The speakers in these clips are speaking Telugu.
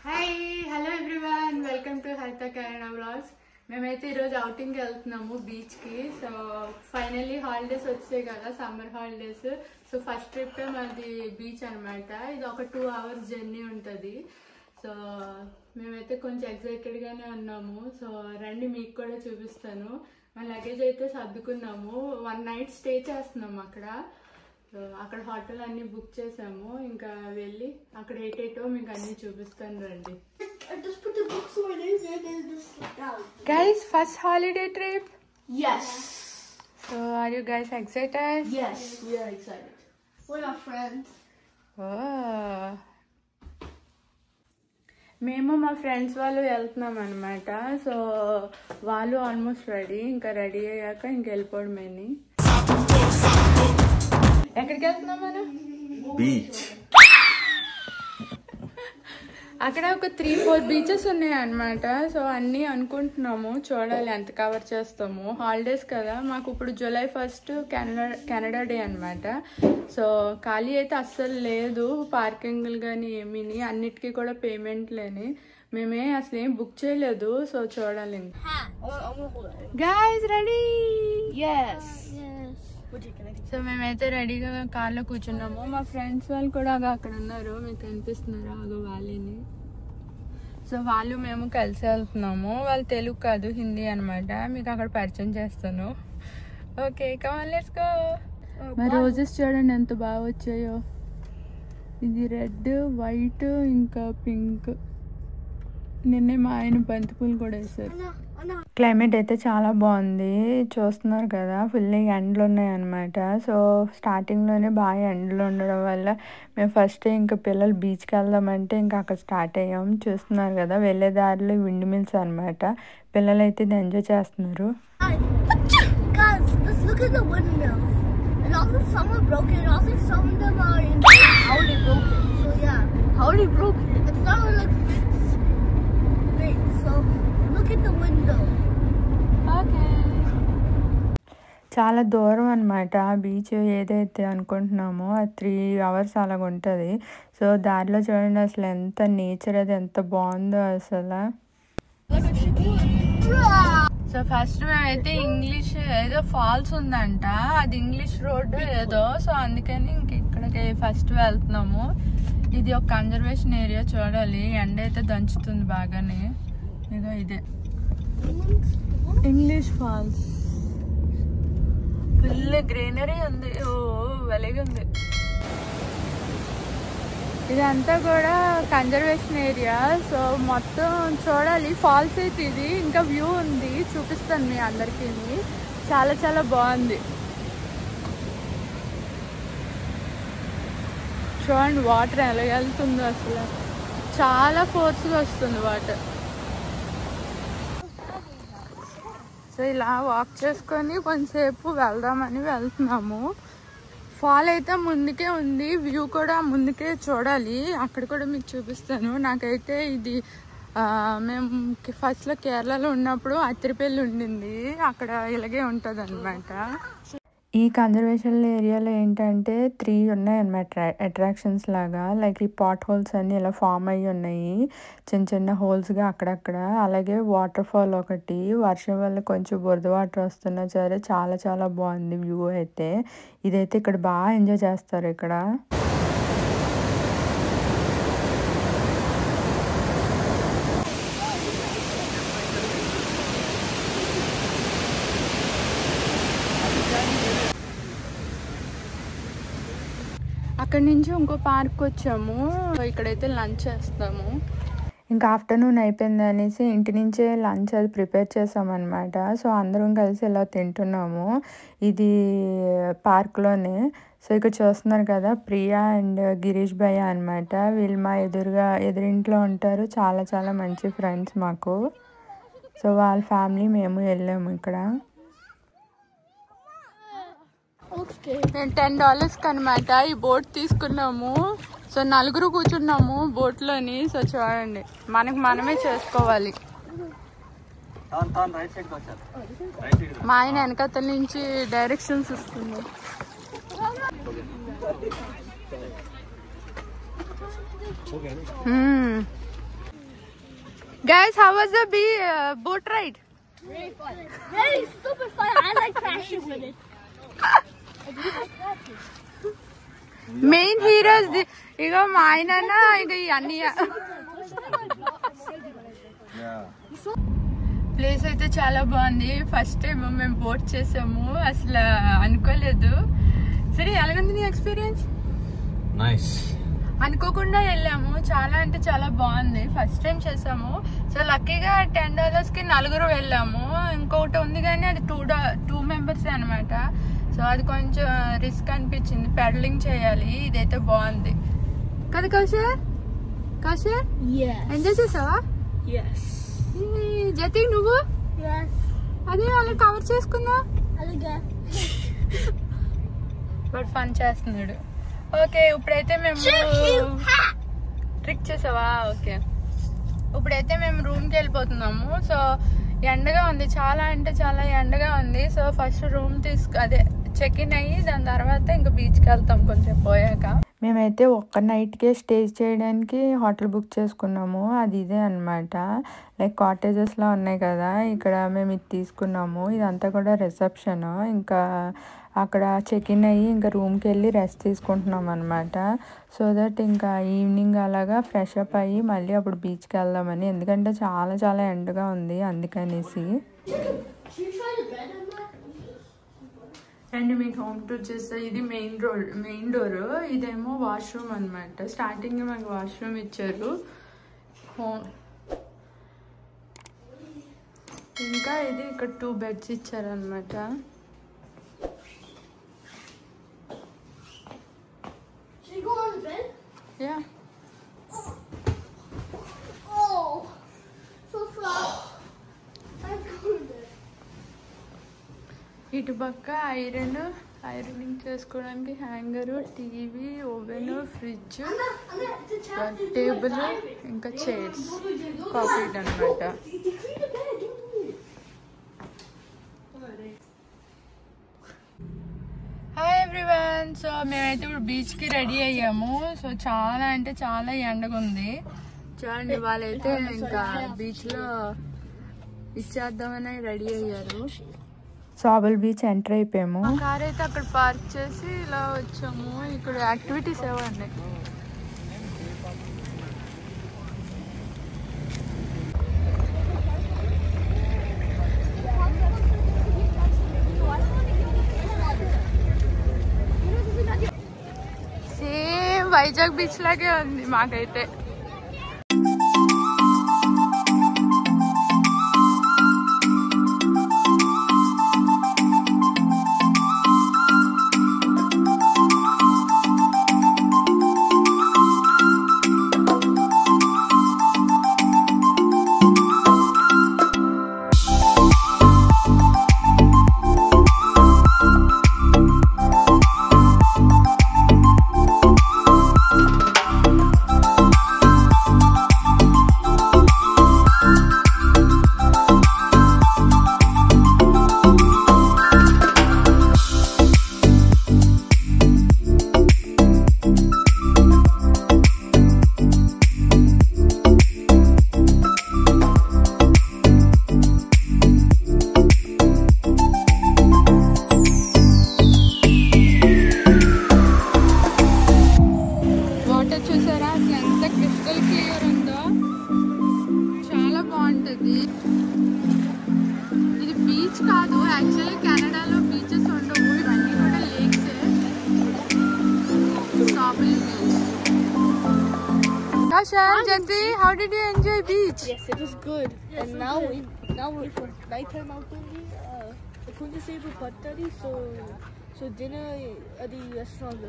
Hi hello everyone, welcome to హరిత కరీనా వ్లాగ్స్. మేమైతే ఈరోజు అవుటింగ్కి వెళ్తున్నాము బీచ్కి. సో ఫైనల్లీ హాలిడేస్ వచ్చాయి కదా, summer holidays. So first trip మాది బీచ్ అనమాట. ఇది ఒక 2 hours జర్నీ ఉంటుంది. సో మేమైతే కొంచెం ఎక్సైటెడ్గానే ఉన్నాము. సో రండి, మీకు కూడా చూపిస్తాను. మా లగేజ్ అయితే సర్దుకున్నాము. 1 night స్టే చేస్తున్నాము అక్కడ. సో అక్కడ హోటల్ అన్ని బుక్ చేసాము. ఇంకా వెళ్ళి అక్కడ ఏటేటో మీకు అన్ని చూపిస్తాను, రండి. Guys, first holiday trip? Yes. So are you guys excited? Yes, we are excited. We're our friends. Oh. మేము మా ఫ్రెండ్స్ వాళ్ళు వెళ్తున్నాం అనమాట. సో వాళ్ళు ఆల్మోస్ట్ రెడీ. ఇంకా రెడీ అయ్యాక ఇంక వెళ్ళిపోవడమేని. ఎక్కడికి వెళ్తున్నాం మనం? బీచ్. అక్కడ ఒక 3-4 బీచెస్ ఉన్నాయి అనమాట. సో అన్నీ అనుకుంటున్నాము, చూడాలి ఎంత కవర్ చేస్తాము. హాలిడేస్ కదా మాకు. ఇప్పుడు July 1st కెనడా డే అనమాట. సో ఖాళీ అయితే అస్సలు లేదు. పార్కింగ్లు కానీ ఏమీని, అన్నిటికీ కూడా పేమెంట్ లేని. మేమే అసలు ఏం బుక్ చేయలేదు. సో చూడాలి. Guys ready? Yes. సో మేమైతే రెడీగా కార్లో కూర్చున్నాము. మా ఫ్రెండ్స్ వాళ్ళు కూడా అక్కడ ఉన్నారు, మీకు కనిపిస్తున్నారు అగో వాళ్ళని. సో వాళ్ళు మేము కలిసి వెళ్తున్నాము. వాళ్ళు తెలుగు కాదు, హిందీ అనమాట. మీకు అక్కడ పరిచయం చేస్తాను. Okay, come on let's go. మా రోజెస్ చూడండి ఎంత బాగా వచ్చాయో. ఇది రెడ్, వైట్, ఇంకా పింక్. నిన్నే మా ఆయన బంతిపూలు కూడా వేశారు. క్లైమేట్ అయితే చాలా బాగుంది, చూస్తున్నారు కదా. ఫుల్ ఎండలు ఉన్నాయి అనమాట. సో స్టార్టింగ్లోనే బాగా ఎండలు ఉండడం వల్ల మేము ఫస్ట్ ఇంకా పిల్లలు బీచ్కి వెళ్దామంటే ఇంకా అక్కడ స్టార్ట్ అయ్యాం. చూస్తున్నారు కదా, వెళ్ళే దారిలో విండ్ మిల్స్ అనమాట. పిల్లలు అయితే ఇది ఎంజాయ్ చేస్తున్నారు. Guys, let's look at the windmills. And also some are broken. Also some of them are in how they broke it. So yeah, how they broke it. It's not like fixed. Wait, so look at the window. Okay, చాలా దూరం అనమాట బీచ్. ఏదైతే అనుకుంటున్నామో అది 3 hours అలాగ ఉంటుంది. సో దారిలో చూడండి అసలు ఎంత నేచర్, అది ఎంత బాగుందో అసలు. సో ఫస్ట్ మేమైతే ఇంగ్లీష్ ఏదో ఫాల్స్ ఉందంట, అది ఇంగ్లీష్ రోడ్డు ఏదో. సో అందుకని ఇంక ఇక్కడికి ఫస్ట్ వెళ్తున్నాము. ఇది ఒక కన్జర్వేషన్ ఏరియా, చూడాలి. ఎండ అయితే దంచుతుంది బాగానే. ఇదో ఇదే ఇంగ్లీష్ ఫాల్స్. ఫుల్ గ్రీనరీ ఉంది. ఓ వెలిగా ఉంది. ఇదంతా కూడా కన్జర్వేషన్ ఏరియా. సో మొత్తం చూడాలి. ఫాల్స్ అయితే ఇది, ఇంకా వ్యూ ఉంది, చూపిస్తాను మీ అందరికీ. చాలా చాలా బాగుంది. చూడండి వాటర్ ఎలా వెళ్తుందో అసలు. చాలా ఫోర్స్గా వస్తుంది వాటర్. సో ఇలా వాక్ చేసుకొని కొంతసేపు వెళ్దామని వెళ్తున్నాము. ఫాల్ అయితే ముందుకే ఉంది, వ్యూ కూడా ముందుకే చూడాలి. అక్కడ కూడా మీకు చూపిస్తాను. నాకైతే ఇది మేము ఫస్ట్లో కేరళలో ఉన్నప్పుడు అత్తిరిపల్లి ఉండింది, అక్కడ ఇలాగే ఉంటుంది అనమాట. ఈ కన్జర్వేషన్ ఏరియాలో ఏంటంటే 3 ఉన్నాయన్నమాట అట్రాక్షన్స్ లాగా. లైక్ ఈ పాట్ హోల్స్ అన్నీ ఇలా ఫామ్ అయ్యి ఉన్నాయి, చిన్న చిన్న హోల్స్గా అక్కడక్కడ. అలాగే వాటర్ ఫాల్ ఒకటి, వర్షం వల్ల కొంచెం బురద వాటర్ వస్తున్నా సరే చాలా చాలా బాగుంది వ్యూ అయితే. ఇదైతే ఇక్కడ బాగా ఎంజాయ్ చేస్తారు ఇక్కడ. అక్కడి నుంచి ఇంకో పార్క్ వచ్చాము. ఇక్కడైతే లంచ్ చేస్తాము. ఇంకా ఆఫ్టర్నూన్ అయిపోయింది అనేసి ఇంటి నుంచే లంచ్ అది ప్రిపేర్ చేసామన్నమాట. సో అందరం కలిసి ఇలా తింటున్నాము ఇది పార్క్లోనే. సో ఇక్కడ చూస్తున్నారు కదా, ప్రియా అండ్ గిరీష్ భయ్య అనమాట. వీళ్ళు మా ఎదురింట్లో ఉంటారు. చాలా చాలా మంచి ఫ్రెండ్స్ మాకు. సో వాళ్ళ ఫ్యామిలీ మేము వెళ్ళాము ఇక్కడ. మేము $10 అనమాట ఈ బోట్ తీసుకున్నాము. సో 4 కూర్చున్నాము బోట్లోని. సో చూడండి, మనకి మనమే చేసుకోవాలి. మా ఆయన వెనకతల నుంచి డైరెక్షన్స్ ఇస్తుంది. Guys, how was the boat ride? Very fun. Very super fun. I like crashing with it. Main heroes, igo ma ayana igo ee anniya. Place అయితే చాలా బాగుంది. ఫస్ట్ టైం మేము బోట్ చేసాము, అసలు అనుకోలేదు. సరే, ఎలాగుంది నీ ఎక్స్పీరియన్స్? నైస్. అనుకోకుండా వెళ్ళాము, చాలా అంటే చాలా బాగుంది. ఫస్ట్ టైం చేసాము. సో లక్కీగా $10కి 4 వెళ్ళాము. ఇంకొకటి ఉంది కానీ అది 2 మెంబర్స్ అనమాట. సో అది కొంచెం రిస్క్ అనిపించింది, పెడలింగ్ చేయాలి. ఇదైతే బాగుంది కదా కౌశర్? కౌశర్ ఎంజాయ్ చేసావా? జతి నువ్వు అదే అలా కవర్ చేసుకున్నా, బట్ ఫన్ చేస్తున్నాడు. ఓకే, ఇప్పుడైతే మేము ట్రిక్ చేసావా? ఓకే, ఇప్పుడైతే మేము రూమ్కి వెళ్ళిపోతున్నాము. సో ఎండగా ఉంది, చాలా అంటే చాలా ఎండగా ఉంది. సో ఫస్ట్ రూమ్ అదే చెక్ ఇన్ అయ్యి దాని తర్వాత ఇంకా బీచ్కి వెళ్తాం కొంచెం పోయాక. మేమైతే ఒక్క నైట్కే స్టే చేయడానికి హోటల్ బుక్ చేసుకున్నాము. అది ఇదే అనమాట, లైక్ కాటేజెస్లో ఉన్నాయి కదా, ఇక్కడ మేము ఇది తీసుకున్నాము. ఇదంతా కూడా రిసెప్షన్. ఇంకా అక్కడ చెక్ ఇన్ అయ్యి ఇంకా రూమ్కి వెళ్ళి రెస్ట్ తీసుకుంటున్నాం అనమాట. సో దట్ ఇంకా ఈవినింగ్ అలాగా ఫ్రెష్ అప్ అయ్యి మళ్ళీ అప్పుడు బీచ్కి వెళ్దామని, ఎందుకంటే చాలా చాలా ఎండగా ఉంది అందుకనేసి. అండ్ మీకు హోమ్ టూర్ చేస్తే ఇది మెయిన్ డోర్, ఇదేమో వాష్రూమ్ అనమాట. స్టార్టింగ్ మాకు వాష్రూమ్ ఇచ్చారు. ఇంకా ఇది ఇక్కడ 2 బెడ్స్ ఇచ్చారనమాట. Yeah. Oh, so soft. Let's go to bed. ఇటు పక్క ఐరనింగ్ చేసుకోవడానికి hanger, TV, oven, fridge, table, ఇంకా చైర్స్, కాఫీ అనమాట. Hi everyone. సో మేమైతే ఇప్పుడు బీచ్కి రెడీ అయ్యాము. సో చాలా అంటే చాలా ఎండగా ఉంది. చూడండి, వాళ్ళైతే ఇంకా బీచ్లో ఇచ్చేద్దామని రెడీ అయ్యారు. సాబల్ బీచ్ ఎంటర్ అయిపోయాము. కార్ అయితే అక్కడ పార్క్ చేసి ఇలా వచ్చాము. ఇక్కడ యాక్టివిటీస్ ఏవన్నీ సేమ్ వైజాగ్ బీచ్ లాగే ఉంది మాకైతే. Jati, how did you enjoy beach? Yes, it was good. Yes, and now we're for nighttime out I couldn't say to Pattari, so dinner at the restaurant.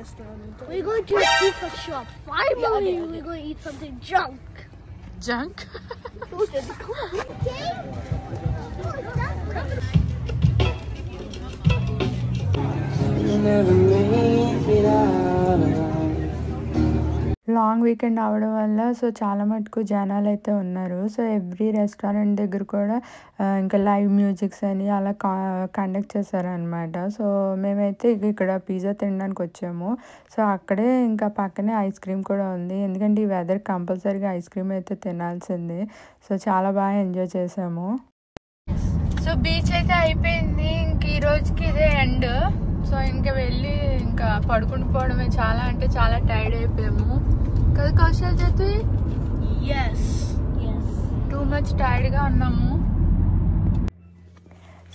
Restaurant. We're going to a pizza shop. Finally, we're going to eat something junk. Junk? Long weekend అవ్వడం వల్ల సో చాలా మటుకు జనాలు అయితే ఉన్నారు. సో ఎవ్రీ రెస్టారెంట్ దగ్గర కూడా ఇంకా లైవ్ మ్యూజిక్స్ అని అలా కండక్ట్ చేశారనమాట. సో మేమైతే ఇక్కడ పిజ్జా తినడానికి వచ్చాము. సో అక్కడే ఇంకా పక్కనే ఐస్ క్రీమ్ కూడా ఉంది. ఎందుకంటే ఈ వెదర్ కంపల్సరీగా ఐస్ క్రీమ్ అయితే తినాల్సిందే. సో చాలా బాగా ఎంజాయ్ చేసాము. సో బీచ్ అయితే అయిపోయింది. ఇంక ఈ రోజుకి ఇదే ఎండ్. సో ఇంకా వెళ్ళి ఇంకా పడుకుని పోవడమే. చాలా అంటే చాలా టైర్డ్ అయిపోయాము కదా కౌశల్ జతి. టూ మచ్ టైర్డ్గా ఉన్నాము.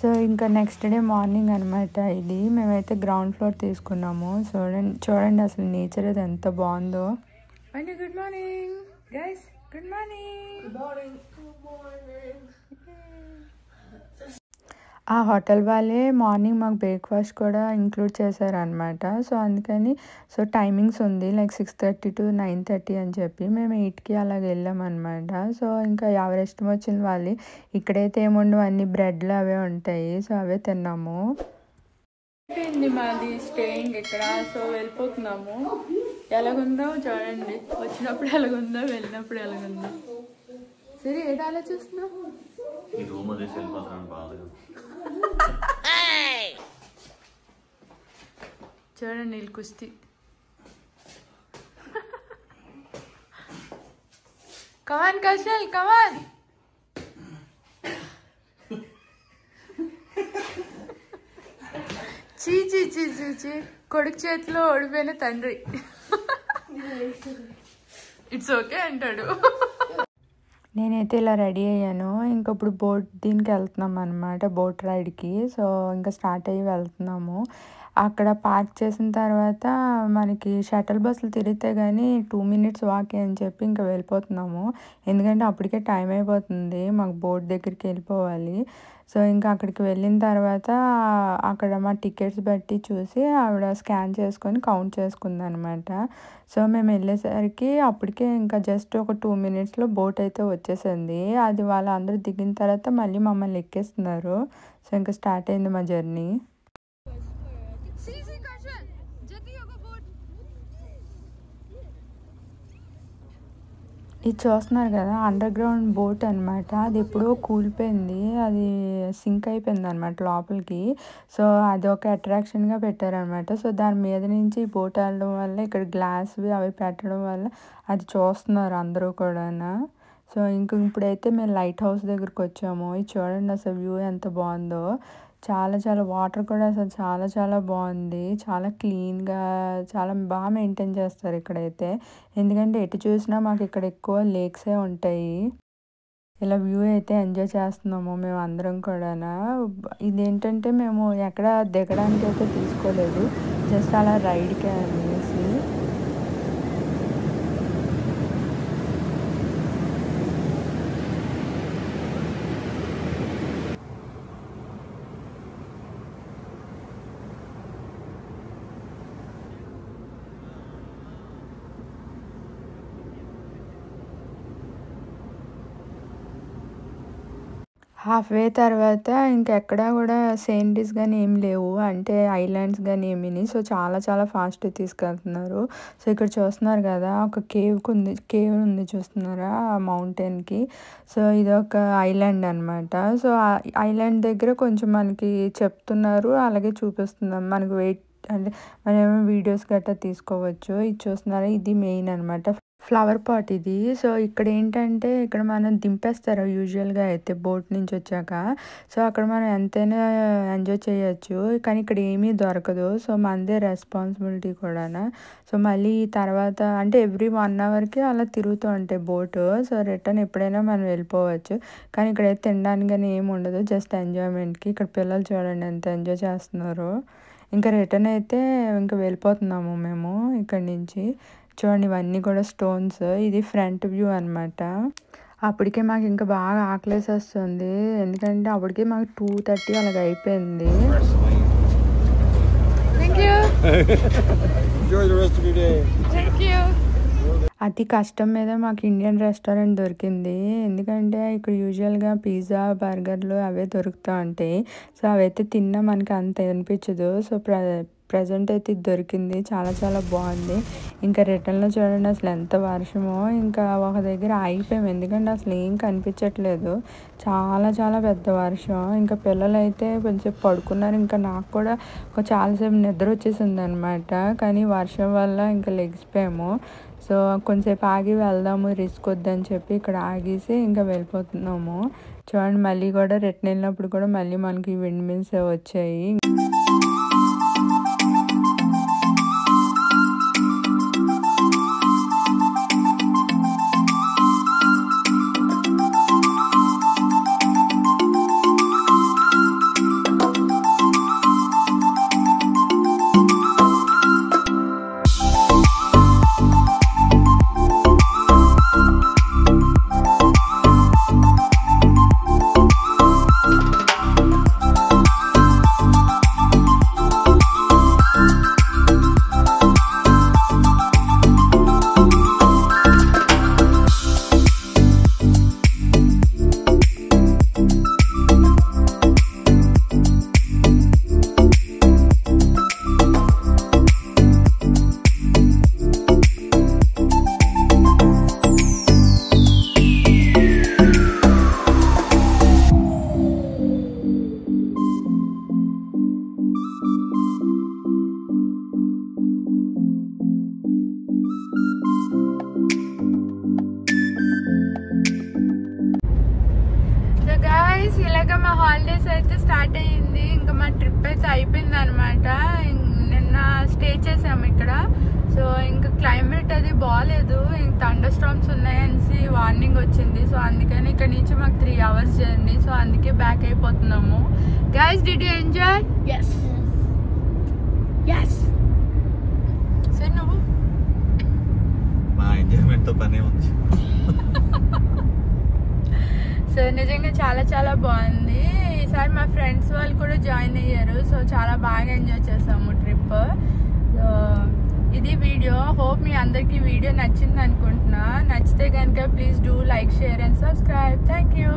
సో ఇంకా నెక్స్ట్ డే మార్నింగ్ అనమాట ఇది. మేమైతే గ్రౌండ్ ఫ్లోర్ తీసుకున్నాము. చూడండి అసలు నేచర్ అది ఎంత బాగుందో. అండి good morning guys. Good morning. ఆ హోటల్ వాళ్ళే మార్నింగ్ మాకు బ్రేక్ఫాస్ట్ కూడా ఇంక్లూడ్ చేశారనమాట. సో అందుకని సో టైమింగ్స్ ఉంది లైక్ 6:30 to 9:30 అని చెప్పి మేము 8కి అలాగ వెళ్ళామన్నమాట. సో ఇంకా ఎవరి ఇష్టం వచ్చిన వాళ్ళు. ఇక్కడైతే ఏముండవు, అన్ని బ్రెడ్లు అవే ఉంటాయి. సో అవే తిన్నాము. అయిపోయింది మాది స్టేయింగ్ ఇక్కడ. సో వెళ్ళిపోతున్నాము. ఎలాగుందో చూడండి. వచ్చినప్పుడు ఎలాగుందో, వెళ్ళినప్పుడు ఎలాగుందో. సరే ఏది ఆలోచిస్తున్నావు? చూడండి నీళ్ళు కుస్తీ. కమాన్ కౌశల్ కమాన్. చీ చీ చీ చీ చీ. కొడుకు చేతిలో ఓడిపోయిన తండ్రి. ఇట్స్ ఓకే అంటాడు. నేనైతే ఇలా రెడీ అయ్యాను. ఇంకప్పుడు బోట్ దీనికి వెళ్తున్నాం అనమాట, బోట్ రైడ్కి. సో ఇంకా స్టార్ట్ అయ్యి వెళ్తున్నాము. అక్కడ పార్క్ చేసిన తర్వాత మనకి షటిల్ బస్సులు తిరిగితే కానీ 2 minutes వాకే అని చెప్పి ఇంకా వెళ్ళిపోతున్నాము. ఎందుకంటే అప్పటికే టైం అయిపోతుంది, మాకు బోట్ దగ్గరికి వెళ్ళిపోవాలి. సో ఇంకా అక్కడికి వెళ్ళిన తర్వాత అక్కడ మా టికెట్స్ బట్టి చూసి ఆవిడ స్కాన్ చేసుకొని కౌంట్ చేసుకుంది అనమాట. సో మేము వెళ్ళేసరికి అప్పటికే ఇంకా జస్ట్ ఒక 2 minutesలో బోట్ అయితే వచ్చేసింది. అది వాళ్ళందరూ దిగిన తర్వాత మళ్ళీ మమ్మల్ని ఎక్కేస్తున్నారు. సో ఇంకా స్టార్ట్ అయింది మా జర్నీ. ఇది చూస్తున్నారు కదా, అండర్ గ్రౌండ్ బోట్ అనమాట. అది ఎప్పుడో కూలిపోయింది, అది సింక్ అయిపోయింది అనమాట లోపలికి. సో అది ఒక అట్రాక్షన్గా పెట్టారనమాట. సో దాని మీద నుంచి బోట్ వెళ్ళడం వల్ల ఇక్కడ గ్లాస్వి అవి పెట్టడం వల్ల అది చూస్తున్నారు అందరూ కూడా. సో ఇప్పుడైతే మేము లైట్ హౌస్ దగ్గరికి వచ్చాము. ఇది చూడండి అసలు వ్యూ ఎంత బాగుందో. చాలా చాలా వాటర్ కూడా అసలు చాలా చాలా బాగుంది. చాలా క్లీన్గా చాలా బాగా మెయింటైన్ చేస్తారు ఇక్కడైతే. ఎందుకంటే ఎటు చూసినా మాకు ఇక్కడ ఎక్కువ లేక్సే ఉంటాయి. ఇలా వ్యూ అయితే ఎంజాయ్ చేస్తున్నాము మేము అందరం కూడా. ఇదేంటంటే మేము ఎక్కడ దిగడానికి అయితే తీసుకోలేదు, జస్ట్ అలా రైడ్కే అనేసి. హాఫ్వే తర్వాత ఇంకెక్కడా కూడా సీనరీస్ కానీ ఏం లేవు, అంటే ఐలాండ్స్ కానీ ఏమీ. సో చాలా చాలా ఫాస్ట్ తీసుకెళ్తున్నారు. సో ఇక్కడ చూస్తున్నారు కదా, ఒక కేవ్ ఉంది చూస్తున్నారా ఆ మౌంటైన్కి. సో ఇది ఒక ఐలాండ్ అనమాట. సో ఆ ఐలాండ్ దగ్గర కొంచెం మనకి చెప్తున్నారు, అలాగే చూపిస్తున్నారు మనకు అంటే మనమేమో వీడియోస్ గట్రా తీసుకోవచ్చు. ఇది చూస్తున్నారా, ఇది మెయిన్ అనమాట, ఫ్లవర్ పాట్ ఇది. సో ఇక్కడ ఏంటంటే ఇక్కడ మనం దింపేస్తారు యూజువల్గా అయితే బోట్ నుంచి వచ్చాక. సో అక్కడ మనం ఎంతైనా ఎంజాయ్ చేయొచ్చు, కానీ ఇక్కడ ఏమీ దొరకదు. సో మనదే రెస్పాన్సిబిలిటీ కూడా. సో మళ్ళీ తర్వాత అంటే ఎవ్రీ 1 hourకి అలా తిరుగుతూ ఉంటాయి బోటు. సో రిటర్న్ ఎప్పుడైనా మనం వెళ్ళిపోవచ్చు. కానీ ఇక్కడైతే తినడానికి కానీ ఏమి ఉండదు, జస్ట్ ఎంజాయ్మెంట్కి. ఇక్కడ పిల్లలు చూడండి ఎంత ఎంజాయ్ చేస్తున్నారు. ఇంకా రిటర్న్ అయితే ఇంకా వెళ్ళిపోతున్నాము మేము ఇక్కడి నుంచి. చూడండి ఇవన్నీ కూడా స్టోన్స్. ఇది ఫ్రంట్ వ్యూ అనమాట. అప్పటికే మాకు ఇంకా బాగా ఆకలేసేస్తుంది, ఎందుకంటే అప్పటికే మాకు 2:30 అలాగ అయిపోయింది. అతి కష్టం మీద మాకు ఇండియన్ రెస్టారెంట్ దొరికింది. ఎందుకంటే ఇక్కడ యూజువల్గా పిజ్జా బర్గర్లు అవే దొరుకుతూ ఉంటాయి. సో అవైతే తిన్నా మనకి అంత అనిపించదు. సో ప్రజెంట్ అయితే ఇది దొరికింది. చాలా చాలా బాగుంది. ఇంకా రిటర్న్లో చూడండి అసలు ఎంత వర్షమో. ఇంకా ఒక దగ్గర ఆగిపోయాము ఎందుకంటే అసలు ఏం కనిపించట్లేదు. చాలా చాలా పెద్ద వర్షం. ఇంకా పిల్లలు అయితే కొంచెంసేపు పడుకున్నారు. ఇంకా నాకు కూడా చాలాసేపు నిద్ర వచ్చేసింది అనమాట. కానీ వర్షం వల్ల ఇంకా లెగిసిపోయాము. సో కొంచెంసేపు ఆగి వెళ్దాము, రిస్క్ వద్దని చెప్పి ఇక్కడ ఆగేసి ఇంకా వెళ్ళిపోతున్నాము. చూడండి మళ్ళీ కూడా రిటర్న్ వెళ్ళినప్పుడు కూడా మళ్ళీ మనకి విండ్ మిల్స్ వచ్చాయి. ఇలాగ మా హాలిడేస్ అయితే స్టార్ట్ అయ్యింది. ఇంకా మా ట్రిప్ అయితే అయిపోయింది అనమాట. నిన్న స్టే చేసాము ఇక్కడ. సో ఇంకా క్లైమేట్ అది బాగాలేదు. ఇంక థండర్ స్టార్మ్స్ ఉన్నాయనేసి వార్నింగ్ వచ్చింది. సో అందుకని ఇక్కడ నుంచి మాకు 3 hours జర్నీ. సో అందుకే బ్యాక్ అయిపోతున్నాము. Guys, did you enjoy? Yes. Yes. So నువ్వు? మా ఎంజాయ్మెంట్ తో పనే ఉంది. సో నిజంగా చాలా చాలా బాగుంది. ఈసారి మా ఫ్రెండ్స్ వాళ్ళు కూడా జాయిన్ అయ్యారు. సో చాలా బాగా ఎంజాయ్ చేసాము ట్రిప్. సో ఇది వీడియో. హోప్ మీ అందరికీ వీడియో నచ్చింది అనుకుంటున్నా. నచ్చితే కనుక please do like, share and subscribe. Thank you.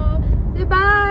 Bye.